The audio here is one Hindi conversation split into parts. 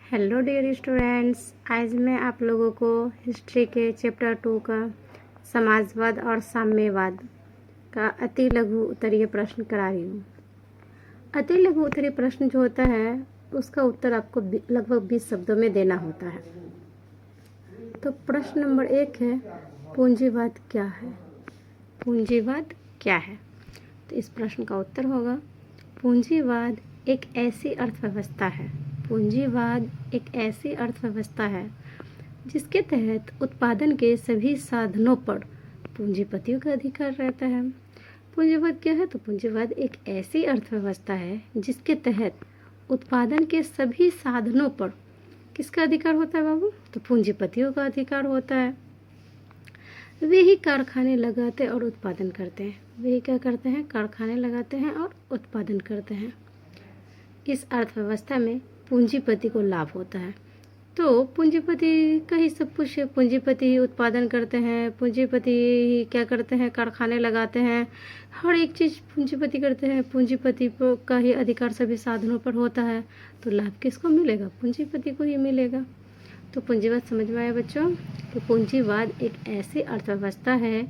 हेलो डियर स्टूडेंट्स, आज मैं आप लोगों को हिस्ट्री के चैप्टर 2 का समाजवाद और साम्यवाद का अति लघु उत्तरीय प्रश्न करा रही हूँ। अति लघु उत्तरीय प्रश्न जो होता है उसका उत्तर आपको लगभग 20 शब्दों में देना होता है। तो प्रश्न नंबर 1 है, पूंजीवाद क्या है? पूंजीवाद क्या है? तो इस प्रश्न का उत्तर होगा, पूंजीवाद एक ऐसी अर्थव्यवस्था है। पूंजीवाद एक ऐसी अर्थव्यवस्था है जिसके तहत उत्पादन के सभी साधनों पर पूंजीपतियों का अधिकार रहता है। पूंजीवाद क्या है? तो पूंजीवाद एक ऐसी अर्थव्यवस्था है जिसके तहत उत्पादन के सभी साधनों पर किसका अधिकार होता है बाबू? तो पूंजीपतियों का अधिकार होता है। वे ही कारखाने लगाते और उत्पादन करते हैं। वे ही क्या करते हैं? कारखाने लगाते हैं और उत्पादन करते हैं। इस अर्थव्यवस्था में पूंजीपति को लाभ होता है। तो पूंजीपति का ही सब कुछ है। पूंजीपति ही उत्पादन करते हैं, पूंजीपति ही क्या करते हैं? कारखाने लगाते हैं, हर एक चीज़ पूंजीपति करते हैं। पूंजीपति का ही अधिकार सभी साधनों पर होता है। तो लाभ किसको मिलेगा? पूंजीपति को ही मिलेगा। तो पूंजीवाद समझ में आया बच्चों कि पूंजीवाद एक ऐसी अर्थव्यवस्था है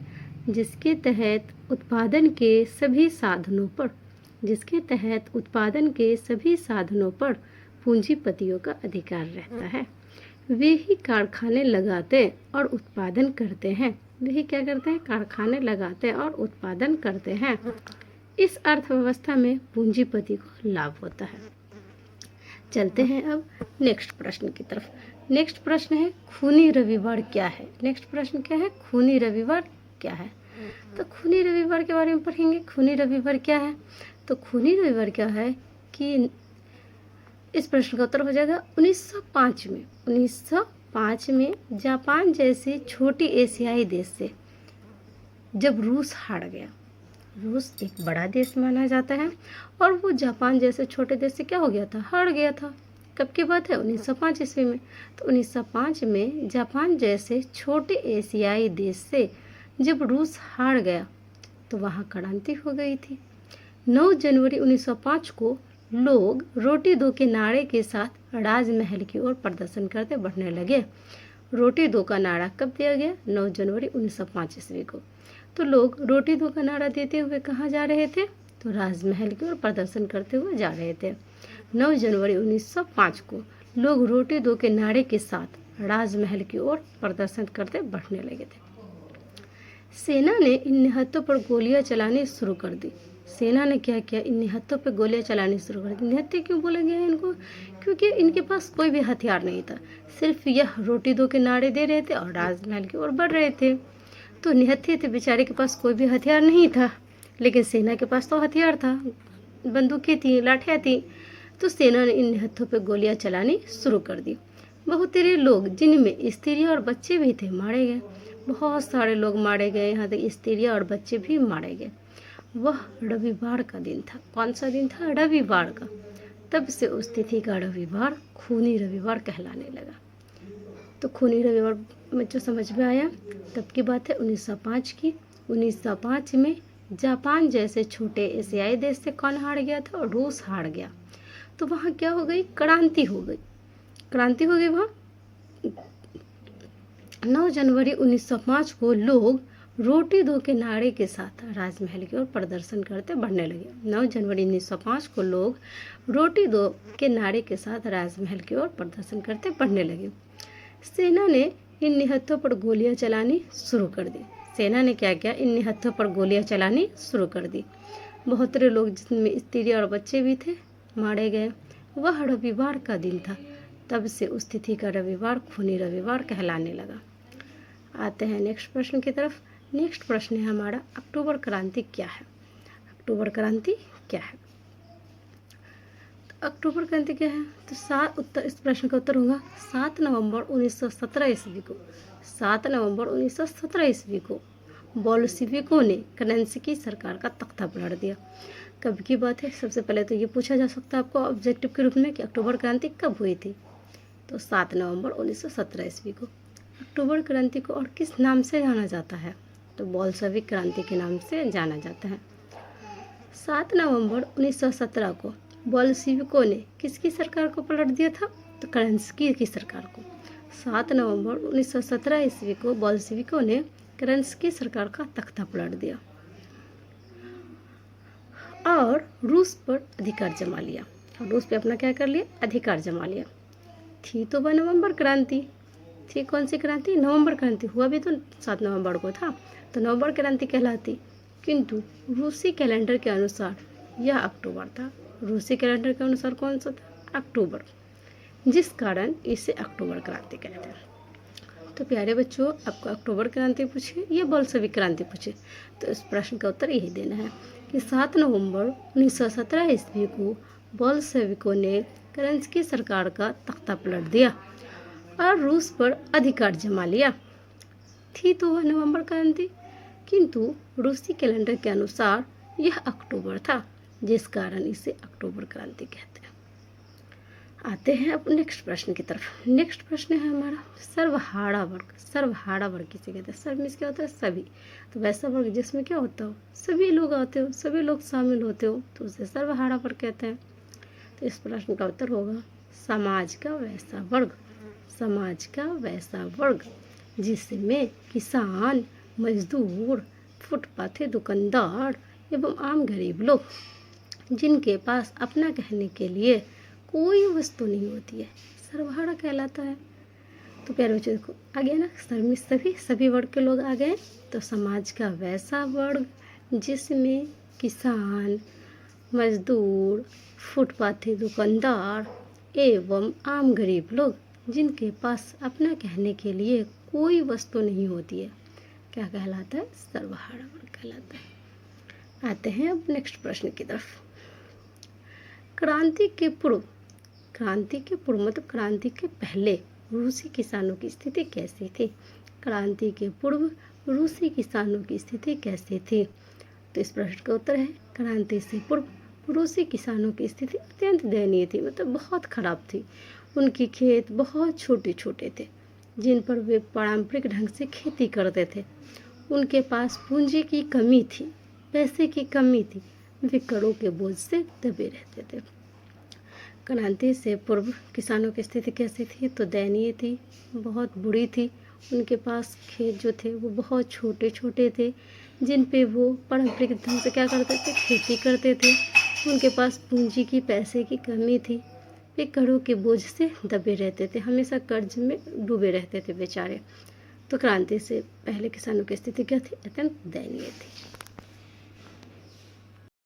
जिसके तहत उत्पादन के सभी साधनों पर पूंजीपतियों का अधिकार रहता है। वे ही कारखाने लगाते और उत्पादन करते हैं। वे ही क्या करते हैं? कारखाने लगाते और उत्पादन करते हैं। इस अर्थव्यवस्था में पूंजीपति को लाभ होता है। चलते हैं अब नेक्स्ट प्रश्न की तरफ। नेक्स्ट प्रश्न है, खूनी रविवार क्या है? नेक्स्ट प्रश्न क्या है? खूनी रविवार क्या है? तो खूनी रविवार के बारे में पढ़ेंगे। खूनी रविवार क्या है? तो खूनी रविवार क्या है कि इस प्रश्न का उत्तर हो जाएगा 1905 में जापान जैसे छोटी एशियाई देश से जब रूस हार गया। रूस एक बड़ा देश माना जाता है और वो जापान जैसे छोटे देश से क्या हो गया था? हार गया था। कब की बात है? 1905 ईस्वी में। तो 1905 में जापान जैसे छोटे एशियाई देश से जब रूस हार गया तो वहाँ क्रांति हो गई थी। 9 जनवरी 1905 को लोग रोटी दो के नारे के साथ राजमहल की ओर प्रदर्शन करते बढ़ने लगे। रोटी दो का नारा कब दिया गया? 9 जनवरी 1905 ईस्वी को। तो लोग रोटी दो का नारा देते हुए कहाँ जा रहे थे? तो राजमहल की ओर प्रदर्शन करते हुए जा रहे थे। 9 जनवरी 1905 को लोग रोटी दो के नारे के साथ राजमहल की ओर प्रदर्शन करते बढ़ने लगे थे। सेना ने इन निहत्तों पर गोलियां चलानी शुरू कर दी। सेना ने क्या किया? इन निहत्तों पर गोलियां चलानी शुरू कर दी। निहत्थे क्यों बोला गया है इनको? क्योंकि इनके पास कोई भी हथियार नहीं था, सिर्फ यह रोटी दो के नारे दे रहे थे और राजमहल की ओर बढ़ रहे थे। तो निहत्थे थे, बेचारे के पास कोई भी हथियार नहीं था, लेकिन सेना के पास तो हथियार था, बंदूकें थी, लाठियाँ थी। तो सेना ने इन निहत्थों पर गोलियां चलानी शुरू कर दी। बहुत सारे लोग, जिनमें स्त्रियाँ और बच्चे भी थे, मारे गए। बहुत सारे लोग मारे गए, यहाँ तक स्त्रियाँ और बच्चे भी मारे गए। वह रविवार का दिन था। कौन सा दिन था? रविवार का। तब से उस तिथि का रविवार खूनी रविवार कहलाने लगा। तो खूनी रविवार बच्चों समझ में आया? तब की बात है 1905 की। 1905 में जापान जैसे छोटे एशियाई देश से कौन हार गया था? रूस हार गया। तो वहाँ क्या हो गई? क्रांति हो गई। क्रांति हो गई वहाँ। 9 जनवरी 1905 को लोग रोटी दो के नारे के साथ राजमहल की ओर प्रदर्शन करते बढ़ने लगे। 9 जनवरी 1905 को लोग रोटी दो के नारे के साथ राजमहल की ओर प्रदर्शन करते बढ़ने लगे। सेना ने इन निहत्थों पर गोलियां चलानी शुरू कर दी। सेना ने क्या किया? इन निहत्थों पर गोलियां चलानी शुरू कर दी। बहुत सारे लोग, जिसमें स्त्रियाँ और बच्चे भी थे, मारे गए। वह रविवार का दिन था। तब से उस तिथि का रविवार खूनी रविवार कहलाने लगा। आते हैं नेक्स्ट प्रश्न की तरफ। नेक्स्ट प्रश्न है हमारा, अक्टूबर क्रांति क्या है? अक्टूबर क्रांति क्या है? तो अक्टूबर क्रांति क्या है? तो इस प्रश्न का उत्तर होगा 7 नवंबर 1917 ईस्वी को। 7 नवंबर 1917 ईस्वी को बोल्शेविकों ने केरेंस्की सरकार का तख्ता पलट दिया। कब की बात है? सबसे पहले तो ये पूछा जा सकता है आपको ऑब्जेक्टिव के रूप में कि अक्टूबर क्रांति कब हुई थी? तो 7 नवंबर 1917 ईस्वी को। अक्टूबर क्रांति को और किस नाम से जाना जाता है? तो बोल्शेविक क्रांति के नाम से जाना जाता है। 7 नवंबर 1917 को बोल्शेविकों ने किसकी सरकार को पलट दिया था? तो केरेंस्की की सरकार को। 7 नवंबर 1917 ईस्वी को बोल्शेविकों ने केरेंस्की सरकार का तख्ता पलट दिया और रूस पर अधिकार जमा लिया। रूस पे अपना क्या कर लिया, अधिकार जमा लिया। थी तो वह नवंबर क्रांति, थी कौन सी क्रांति, नवंबर क्रांति, हुआ भी तो 7 नवंबर को था, तो नवंबर क्रांति कहलाती। किंतु रूसी कैलेंडर के अनुसार यह अक्टूबर था। रूसी कैलेंडर के अनुसार कौन सा था, अक्टूबर, जिस कारण इसे अक्टूबर क्रांति कहते हैं। तो प्यारे बच्चों, आपको अक्टूबर क्रांति पूछे या बोल्शेविक क्रांति पूछे, तो इस प्रश्न का उत्तर यही देना है कि 7 नवंबर 1917 ईस्वी को बोल्शेविकों ने केरेंस्की सरकार का तख्ता पलट दिया और रूस पर अधिकार जमा लिया। थी तो वह नवंबर क्रांति, किंतु रूसी कैलेंडर के अनुसार यह अक्टूबर था, जिस कारण इसे अक्टूबर क्रांति कहते हैं। आते हैं अब नेक्स्ट प्रश्न की तरफ। नेक्स्ट प्रश्न है हमारा सर्वहारा वर्ग। सर्वहारा वर्ग किसे कहते हैं, सर्व मीन्स क्या होता है, सभी। तो वैसा वर्ग जिसमें क्या होता हो, सभी लोग आते हो, सभी लोग शामिल होते हो, तो उसे सर्वहारा वर्ग कहते हैं। तो इस प्रश्न का उत्तर होगा समाज का वैसा वर्ग। समाज का वैसा वर्ग जिसमें किसान, मजदूर, फुटपाथी दुकानदार एवं आम गरीब लोग, जिनके पास अपना कहने के लिए कोई वस्तु नहीं होती है, सर्वहारा कहलाता है। तो प्यारे बच्चों देखो आ गया ना, सभी वर्ग के लोग आ गए। तो समाज का वैसा वर्ग जिसमें किसान, मजदूर, फुटपाथी दुकानदार एवं आम गरीब लोग, जिनके पास अपना कहने के लिए कोई वस्तु नहीं होती है, क्या कहलाता है, सर्वहारा वर्ग कहलाता है। आते हैं अब नेक्स्ट प्रश्न की तरफ। क्रांति के पूर्व मतलब क्रांति के पहले रूसी किसानों की स्थिति कैसी थी। क्रांति के पूर्व रूसी किसानों की स्थिति कैसी थी। तो इस प्रश्न का उत्तर है क्रांति से पूर्व रूसी किसानों की स्थिति अत्यंत दयनीय थी, मतलब बहुत खराब थी। उनके खेत बहुत छोटे छोटे थे, जिन पर वे पारंपरिक ढंग से खेती करते थे। उनके पास पूंजी की कमी थी, पैसे की कमी थी, वे करों के बोझ से दबे रहते थे। क्रांति से पूर्व किसानों की स्थिति कैसी थी, तो दयनीय थी, बहुत बुरी थी। उनके पास खेत जो थे वो बहुत छोटे छोटे थे, जिन पे वो पारंपरिक ढंग से क्या करते थे, खेती करते थे। उनके पास पूंजी की, पैसे की कमी थी, वे करों के बोझ से दबे रहते थे, हमेशा कर्ज में डूबे रहते थे बेचारे। तो क्रांति से पहले किसानों की स्थिति क्या थी, अत्यंत दयनीय थी।